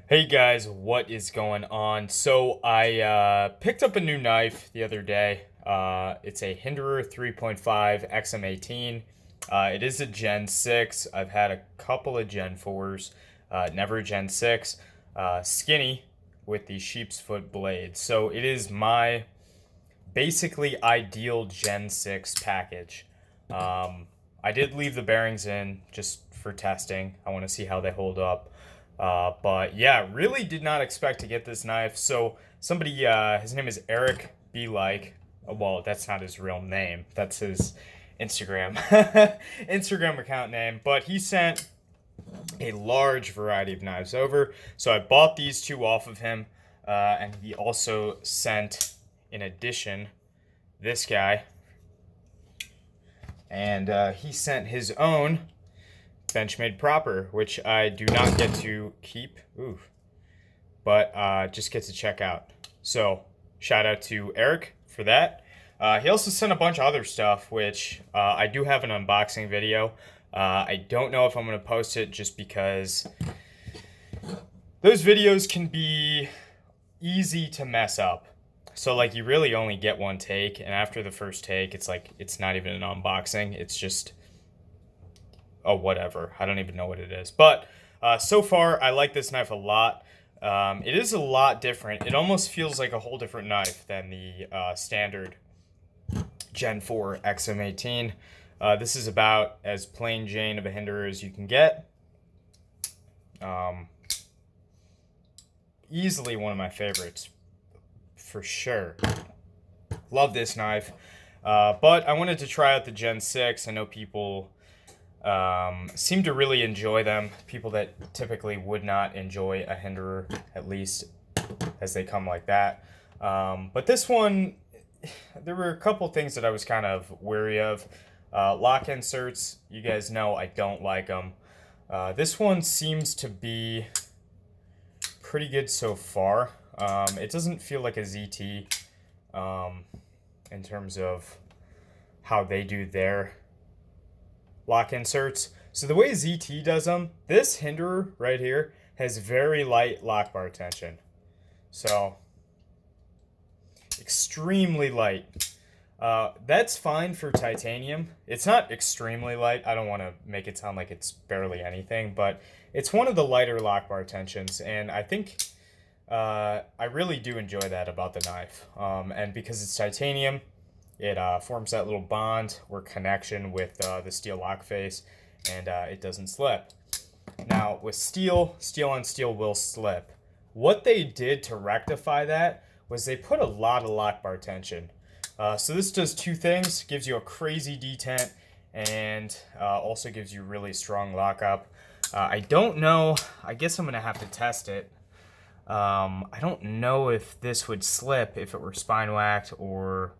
Hey guys, what is going on? So I picked up a new knife the other day. It's a Hinderer 3.5 XM-18. It is a Gen 6. I've had a couple of Gen 4s, never a Gen 6. Skinny with the sheepsfoot blade. So it is my basically ideal Gen 6 package. I did leave the bearings in just for testing. I want to see how they hold up. But yeah, really did not expect to get this knife. So somebody, his name is Eric B. Well, that's not his real name. That's his Instagram Instagram account name. But he sent a large variety of knives over. So I bought these two off of him. And he also sent, in addition, this guy. And he sent his own Benchmade proper, which I do not get to keep, but just get to check out. So shout out to Eric for that. He also sent a bunch of other stuff, which I do have an unboxing video. I don't know if I'm going to post it just because those videos can be easy to mess up. So like you really only get one take, and after the first take, it's like it's not even an unboxing. It's just whatever. I don't even know what it is. But so far, I like this knife a lot. It is a lot different. It almost feels like a whole different knife than the standard Gen 4 XM-18. This is about as plain Jane of a Hinderer as you can get. Easily one of my favorites, for sure. Love this knife. But I wanted to try out the Gen 6. I know people seem to really enjoy them. People that typically would not enjoy a Hinderer, at least as they come like that. But this one, there were a couple things that I was kind of wary of. Lock inserts, you guys know I don't like them. This one seems to be pretty good so far. It doesn't feel like a ZT in terms of how they do their lock inserts. So the way ZT does them, this Hinderer right here has very light lock bar tension. So extremely light. That's fine for titanium. It's not extremely light. I don't want to make it sound like it's barely anything, but it's one of the lighter lock bar tensions, and I think I really do enjoy that about the knife. And because it's titanium, it forms that little bond or connection with the steel lock face, and it doesn't slip. Now, with steel on steel will slip. What they did to rectify that was they put a lot of lock bar tension. So this does two things. Gives you a crazy detent, and also gives you really strong lockup. I don't know. I guess I'm going to have to test it. I don't know if this would slip if it were spine whacked or...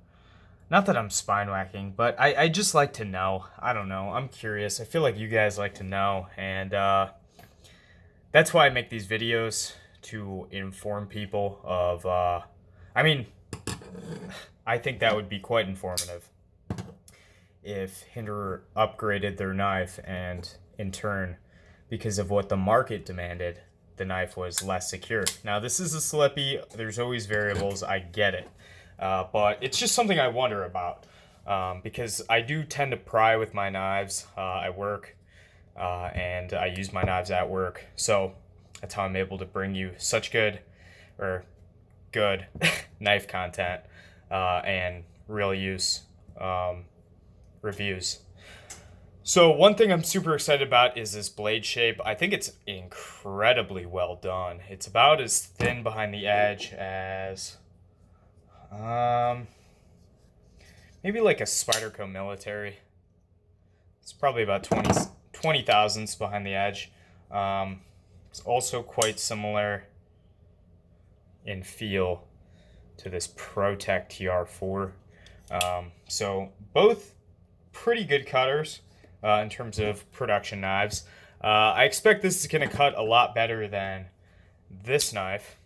Not that I'm spine whacking, but I just like to know. I don't know. I'm curious. I feel like you guys like to know, and that's why I make these videos, to inform people of... I mean, I think that would be quite informative if Hinderer upgraded their knife, and in turn, because of what the market demanded, the knife was less secure. Now, this is a slippy. There's always variables. I get it. But it's just something I wonder about, because I do tend to pry with my knives. I work, and I use my knives at work. So that's how I'm able to bring you such good knife content and real use reviews. So one thing I'm super excited about is this blade shape. I think it's incredibly well done. It's about as thin behind the edge as... maybe like a Spyderco Military. It's probably about 20 thousandths behind the edge. It's also quite similar in feel to this ProTech TR4. So both pretty good cutters in terms of production knives. I expect this is going to cut a lot better than this knife.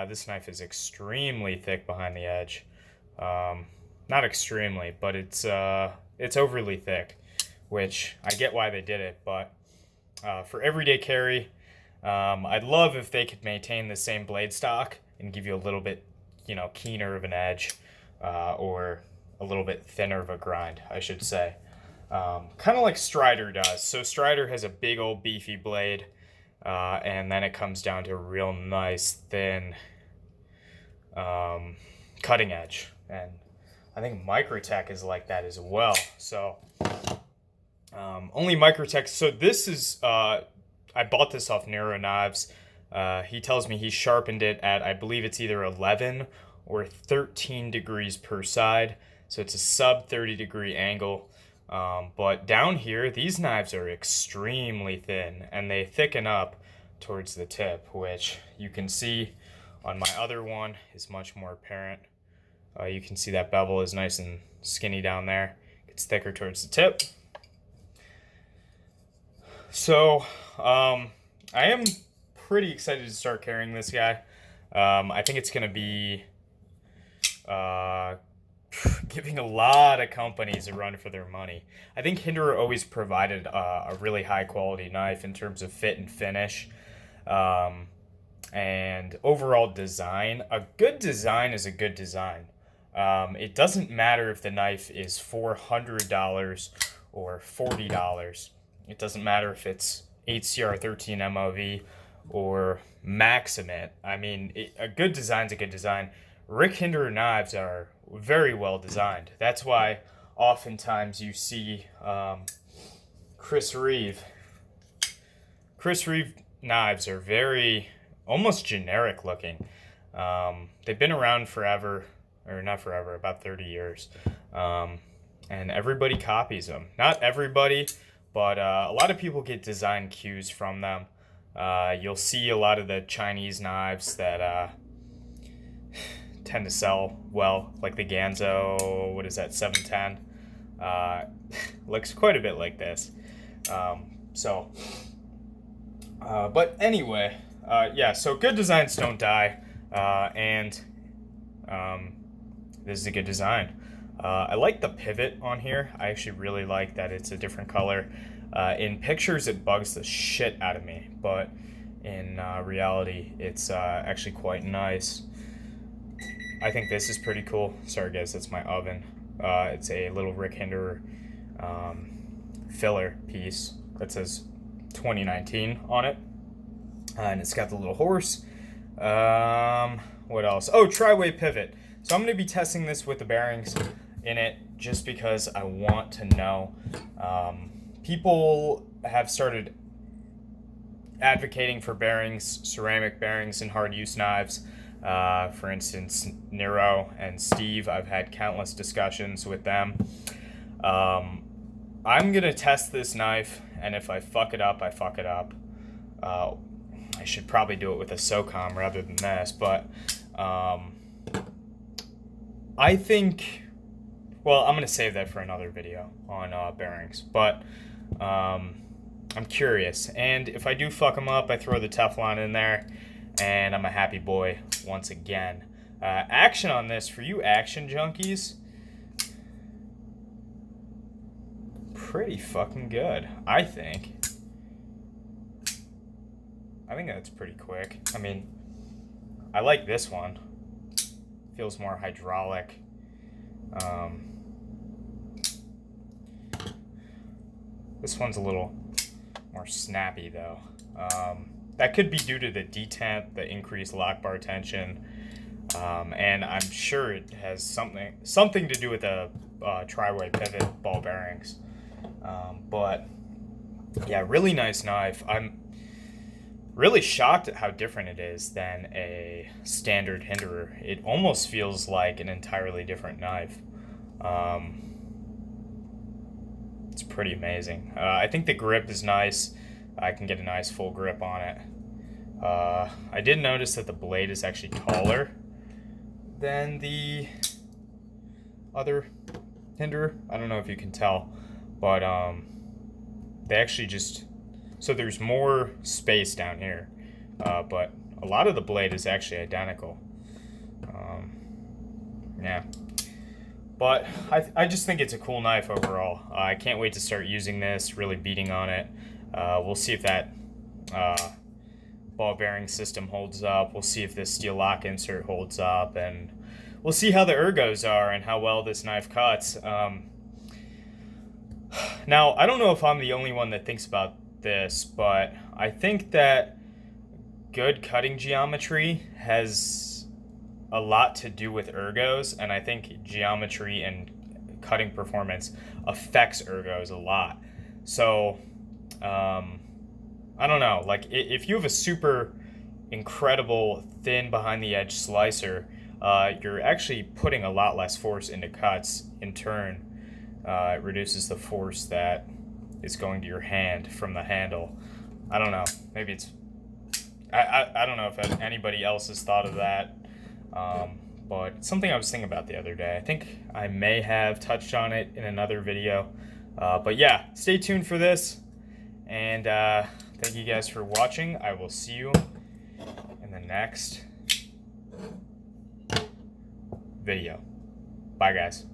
This knife is extremely thick behind the edge. Not extremely, but it's overly thick, which I get why they did it. But for everyday carry, I'd love if they could maintain the same blade stock and give you a little bit, keener of an edge, or a little bit thinner of a grind, I should say. Kind of like Strider does. So Strider has a big old beefy blade, and then it comes down to a real nice thin cutting edge. And I think Microtech is like that as well. So only Microtech. So this is, I bought this off Nero Knives. He tells me he sharpened it at, I believe it's either 11 or 13 degrees per side. So it's a sub 30 degree angle. But down here, these knives are extremely thin, and they thicken up towards the tip, which you can see on my other one is much more apparent. You can see that bevel is nice and skinny down there. It's thicker towards the tip. So I am pretty excited to start carrying this guy. I think it's going to be giving a lot of companies a run for their money. I think Hinderer always provided a really high quality knife in terms of fit and finish, and overall design. A good design is a good design. It doesn't matter if the knife is $400 or $40. It doesn't matter if it's 8CR13 MOV or Maximate. I mean, a good design's a good design. Rick Hinderer knives are very well designed. That's why oftentimes you see Chris Reeve knives are very almost generic looking. They've been around forever, or not forever, about 30 years, and everybody copies them. Not everybody, but a lot of people get design cues from them. You'll see a lot of the Chinese knives that tend to sell well, like the Ganzo, what is that, 710? Looks quite a bit like this. But anyway, yeah, so good designs don't die, and this is a good design. I like the pivot on here. I actually really like that it's a different color. In pictures, it bugs the shit out of me, but in reality, it's actually quite nice. I think this is pretty cool. Sorry guys, that's my oven. It's a little Rick Hinderer filler piece that says 2019 on it. And it's got the little horse. What else? Oh, tri-way pivot. So I'm going to be testing this with the bearings in it just because I want to know. People have started advocating for bearings, ceramic bearings in hard use knives. For instance, Nero and Steve, I've had countless discussions with them. I'm going to test this knife, and if I fuck it up, I fuck it up. I should probably do it with a SOCOM rather than this, but I think, well, I'm going to save that for another video on bearings, but I'm curious, and if I do fuck them up, I throw the Teflon in there, and I'm a happy boy once again. Action on this, for you action junkies, pretty fucking good, I think. I think that's pretty quick. I mean, I like this one. Feels more hydraulic. This one's a little more snappy though. That could be due to the detent, the increased lock bar tension, and I'm sure it has something to do with the tri-way pivot ball bearings. But yeah, really nice knife. I'm really shocked at how different it is than a standard Hinderer. It almost feels like an entirely different knife. It's pretty amazing. I think the grip is nice. I can get a nice full grip on it. I did notice that the blade is actually taller than the other Hinderer. I don't know if you can tell, but they actually just, so there's more space down here, but a lot of the blade is actually identical. Yeah, but I just think it's a cool knife overall. I can't wait to start using this, really beating on it. We'll see if that ball bearing system holds up. We'll see if this steel lock insert holds up, and we'll see how the ergos are and how well this knife cuts. Now, I don't know if I'm the only one that thinks about this, but I think that good cutting geometry has a lot to do with ergos, and I think geometry and cutting performance affects ergos a lot. So, I don't know, like if you have a super incredible thin behind the edge slicer, you're actually putting a lot less force into cuts. In turn, it reduces the force that is going to your hand from the handle. I don't know, maybe it's, I don't know if anybody else has thought of that, but it's something I was thinking about the other day. I think I may have touched on it in another video, but yeah, stay tuned for this, and thank you guys for watching. I will see you in the next video. Bye, guys.